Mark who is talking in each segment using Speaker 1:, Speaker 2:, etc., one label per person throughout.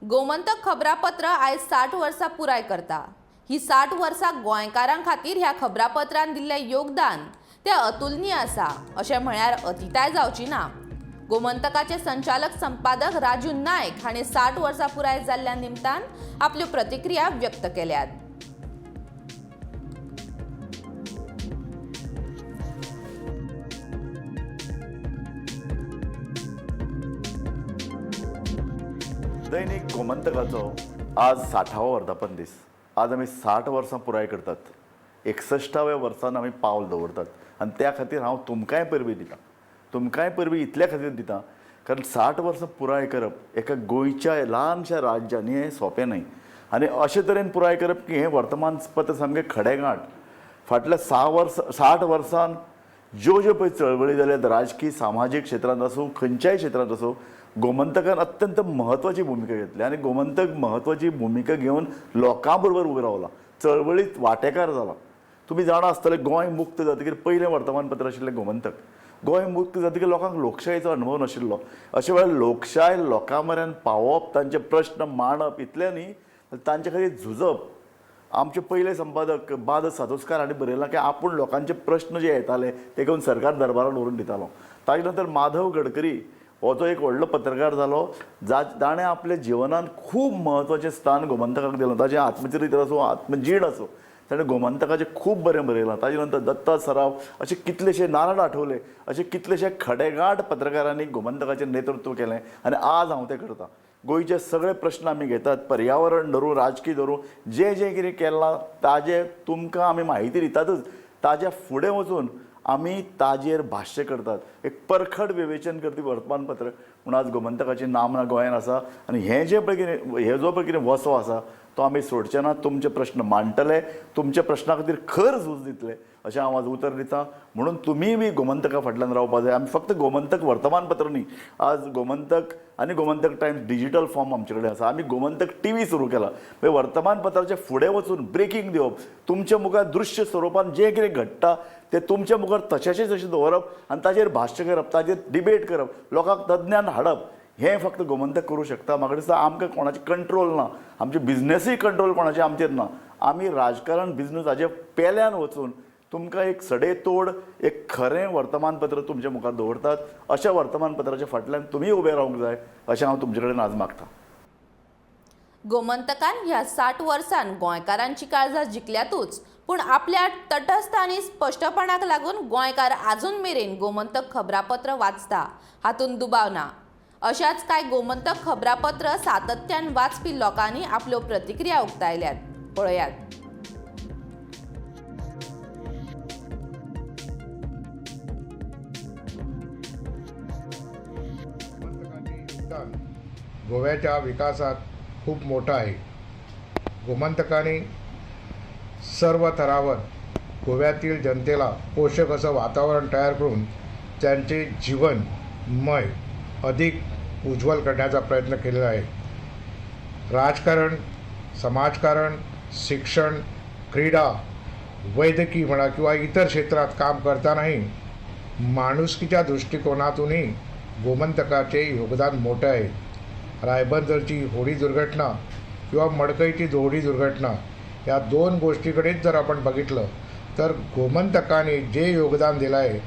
Speaker 1: गोमंतक खबरापत्र आयज 60 वर्सां पुराय करता। ही 60 वर्सां गोंयकारां खातीर ह्या खबरापत्रान दिल्लें योगदान तें अतुलनीय आसा अशें म्हळ्यार अतिताय जावची ना। गोमंतकाचे संचालक संपादक राजू नायक हांणी 60 वर्सां पुराय जाल्ल्या निमतान आपल्यो प्रतिक्रिया व्यक्त केल्यात।
Speaker 2: दैनिक गोमंतकाचो आज 60वा वर्धापन दीस। आज आमी 60 वर्सां पुराय करतात। 61व्या वर्सान आमी पावल दवरतात आनी त्या खातीर हांव तुमकांय परबी दिता। तुमकांय परबी इतल्या खातीर दिता कारण 60 वर्सां पुराय करप एका गोंयच्या ल्हानशा राज्यान हें सोंपें न्हय आनी अशे तरेन पुराय करप की हें वर्तमानपत्र सामकें खडेगांठ। फाटल्या 60 वर्सान ज्यो ज्यो पळय चळवळी जाल्यात राजकीय सामाजीक क्षेत्रांत आसूं खंयच्याय क्षेत्रांत आसूं गोमंतकान अत्यंत म्हत्वाची भुमिका घेतली आनी गोमंतक म्हत्वाची भुमिका घेवन लोकां बरोबर उबें रावला, चळवळीत वांटेकार जाला। तुमी जाणा आसतले गोंय मुक्त जातकीर पयलें वर्तमानपत्र आशिल्लें गोमंतक। गोंय मुक्त जातकीर लोकांक लोकशायेचो अनुभव नाशिल्लो। अशे वेळार लोकशाय लोकां मेरेन पावोवप, तांचे प्रश्न मांडप इतलें न्ही, तांचे खातीर झुजप। आमचे पयले संपादक बाद सातोस्कार हांणी बरयलां की आपूण लोकांचे प्रश्न जे येताले ते घेवन सरकार दरबारात व्हरून दितालो। ताजे नंतर माधव गडकरी हो जो एक व्हडलो पत्रकार जालो, ताणें आपल्या जिवनांत खूब म्हत्वाचें स्थान गोमंतकाक दिलें। ताजें आत्मचरित्र आसूं, आत्मजीण आसूं, ताणें गोमंतकाचें खूब बरें बरयलां। ताजे नंतर दत्ता सराफ अशे कितलेशे, नारायण आठवले अशे कितलेशे खडेगांठ पत्रकारांनी गोमंतकाचें नेतृत्व केलें आनी आज हांव तें करतां। गोंयचे सगळे प्रश्न आमी घेतात, पर्यावरण धरून, राजकीय धरून जें जें कितें केलां ताजें तुमकां आमी म्हायती दितातच। ताज्या फुडें वचून आमी ताजेर भाश्य करतात। एक परखड विवेचन करपी वर्तमानपत्र म्हूण आज गोमंतकाची नामना गोंयांत आसा आनी हें जें पळय कितें हे जो पळय कितें वसो आसा तो आमी सोडचे ना। तुमचे प्रश्न मांडटले, तुमच्या प्रश्ना खातीर खर झूज दितले अशें हांव आज उतर दितां। म्हणून तुमीय बी गोमंतका फाटल्यान रावपा जाय। आमी फक्त गोमंतक वर्तमानपत्र न्ही, आज गोमंतक आनी गोमंतक टायम्स डिजिटल फॉर्म आमचे कडेन आसा। आमी गोमंतक टीव्ही सुरू केला, म्हणजे वर्तमानपत्राचे फुडें वचून ब्रेकिंग दिवप, तुमच्या मुखार दृश्य स्वरुपान जें कितें घडटा तें तुमच्या मुखार तशेंचे तशें दवरप आनी ताजेर भाश्य करप, ताजेर डिबेट करप, लोकांक तज्ञान हाडप, हें फक्त गोमंतक करूं शकता। म्हाका दिसता आमकां कोणाची कंट्रोल ना, आमचे बिझनेसय कंट्रोल कोणाचें आमचेर ना। आमी राजकारण बिझनेस हाजे पेल्यान वचून तुमकां एक सडेतोड एक खरें वर्तमानपत्र तुमच्या मुखार दवरतात। अशा वर्तमानपत्राच्या फाटल्यान तुमी उबे रावंक जाय अशें हांव तुमचे कडेन आज मागतां।
Speaker 1: गोमंतकान ह्या 60 वर्सांत गोंयकारांची काळजां जिखल्यातूच, पूण आपल्या तटस्थ आनी स्पश्टपणाक लागून गोंयकार आजून मेरेन गोमंतक खबरापत्र वाचता, हातूंत दुबाव ना। अशाच कांय गोमंतक खबरापत्र सातत्यान वाचपी लोकांनी आपल्यो प्रतिक्रिया उक्तायल्यात, पळयात।
Speaker 3: गोव्याच्या विकासात खूप मोठं आहे। गोमंतकाने सर्व थरावर गोव्यातील जनतेला पोषक असं वातावरण तयार करून त्यांचे जीवनमय अधिक उज्ज्वल करण्याचा प्रयत्न केलेला आहे। राजकारण, समाजकारण, शिक्षण, क्रीडा, वैद्यकीय म्हणा किंवा इतर क्षेत्रात काम करतानाही माणुसकीच्या दृष्टिकोनातूनही गोमंतकाचे योगदान मोठे आहे। रायबंदरची होडी दुर्घटना किंवा मडकईची होडी दुर्घटना या दोन गोष्टीकडेच जर आपण बघितलं तर गोमंतकाने जे योगदान दिलं आहे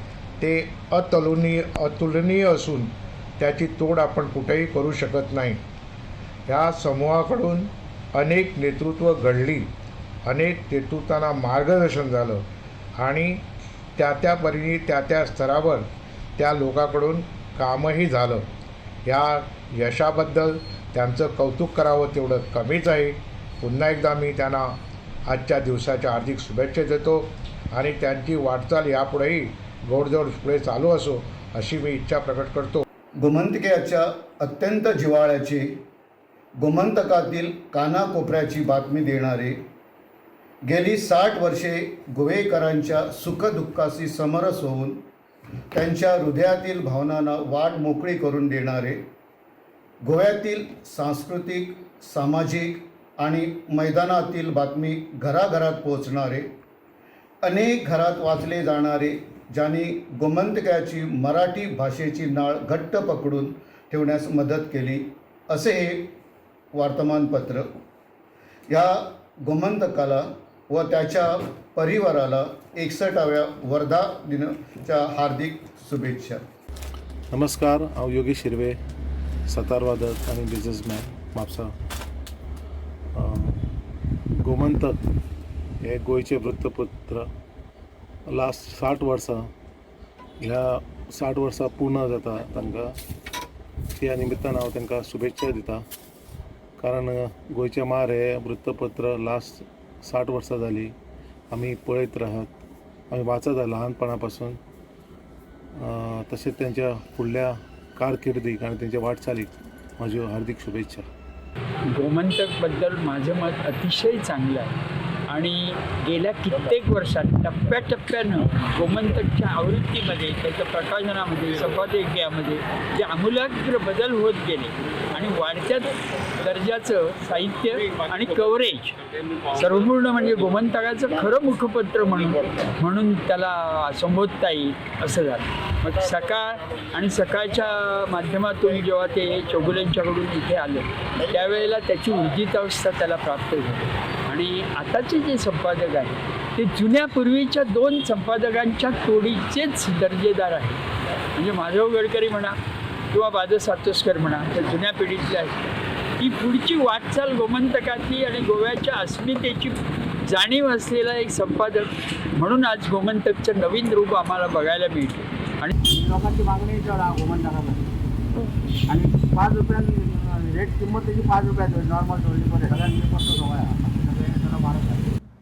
Speaker 3: ते अतुलनीय असून त्याची तोड आपण कुठेही करू शकत नाही। या समूहाकडून अनेक नेतृत्व घडली, अनेक नेतृत्वांना मार्गदर्शन झालं आणि त्या परीने त्या स्तरावर त्या लोकांकडून कामही झालं। या यशाबद्दल त्यांचं कौतुक करावं तेवढं कमीच आहे। पुन्हा एकदा मी त्यांना आजच्या दिवसाच्या हार्दिक शुभेच्छा देतो आणि त्यांची वाटचाल यापुढेही गोडधोड पुढे चालू असो अशी मी इच्छा प्रकट करतो।
Speaker 4: गोमंतकाच्या अत्यंत जिव्हाळ्याचे, गोमंतकातील कानाकोपऱ्याची बातमी देणारे, गेली 60 वर्षे गोवेकरांच्या सुखदुःखाशी समरस होऊन त्यांच्या हृदयातील भावनांना वाट मोकळी करून देणारे, गोव्यातील सांस्कृतिक, सामाजिक आणि मैदानातील बातमी घराघरात पोहोचणारे, अनेक घरात वाचले जाणारे, ज्यांनी गोमंतकाची मराठी भाषेची नाळ घट्ट पकडून ठेवण्यास मदत केली, असे हे वर्तमानपत्र या गोमंतकाला व त्याच्या परिवाराला 61व्या वर्धा दिनाच्या हार्दिक शुभेच्छा.
Speaker 5: नमस्कार, हांव योगेश हिरवे, सतारवादक आनी बिझनेसमॅन म्हापसा. गोमंतक हे गोंयचें वृत्तपत्र लास्ट 60 वर्सां, ह्या 60 वर्सां पूर्ण जाता तांकां. त्या निमित्तान हांव तांकां शुभेच्छा दिता, कारण गोंयचें मार हे वृत्तपत्र लास्ट 60 वर्सां जालीं आमी पळयत राहत, आमी वाचत ल्हानपणा पासून. तशेंच त्यांच्या फुडल्या कारकिर्दीक आणि त्यांच्या वाटचालीक माझ्यो हार्दिक शुभेच्छा.
Speaker 6: गोमंतकबद्दल माझं मत अतिशय चांगलं आहे आणि गेल्या कित्येक वर्षात टप्प्याटप्प्यानं गोमंतकच्या आवृत्तीमध्ये, त्याच्या प्रकाशनामध्ये, संपादकीयामध्ये जे आमूलाग्र बदल होत गेले आणि वाढत्या दर्जाचं साहित्य आणि कव्हरेज सर्वपूर्ण म्हणजे गोमंतकाचं खरं मुखपत्र म्हणून त्याला संबोधता येईल असं झालं. मग सकाळ आणि सकाळच्या माध्यमातून जेव्हा ते चौगुलेंच्याकडून इथे आलं त्यावेळेला त्याची ऊर्जितावस्था त्याला प्राप्त झाली. आणि आताचे जे संपादक आहेत ते जुन्या पूर्वीच्या 2 संपादकांच्या तोडीचेच दर्जेदार आहेत. म्हणजे माधव गडकरी म्हणा किंवा बाद सातोसकर म्हणा, त्या जुन्या पिढीतले आहेत. ही पुढची वाटचाल गोमंतकातली आणि गोव्याच्या अस्मितेची जाणीव असलेला एक संपादक म्हणून आज गोमंतकचं नवीन रूप आम्हाला बघायला मिळते. आणि
Speaker 7: लोकांची मागणी चढ गोमंतकाला आणि 5 रुपयां रेट किंमत त्याची 5 रुपयाची नॉर्मल 24 सगळ्यांनी 5 रुपया भारत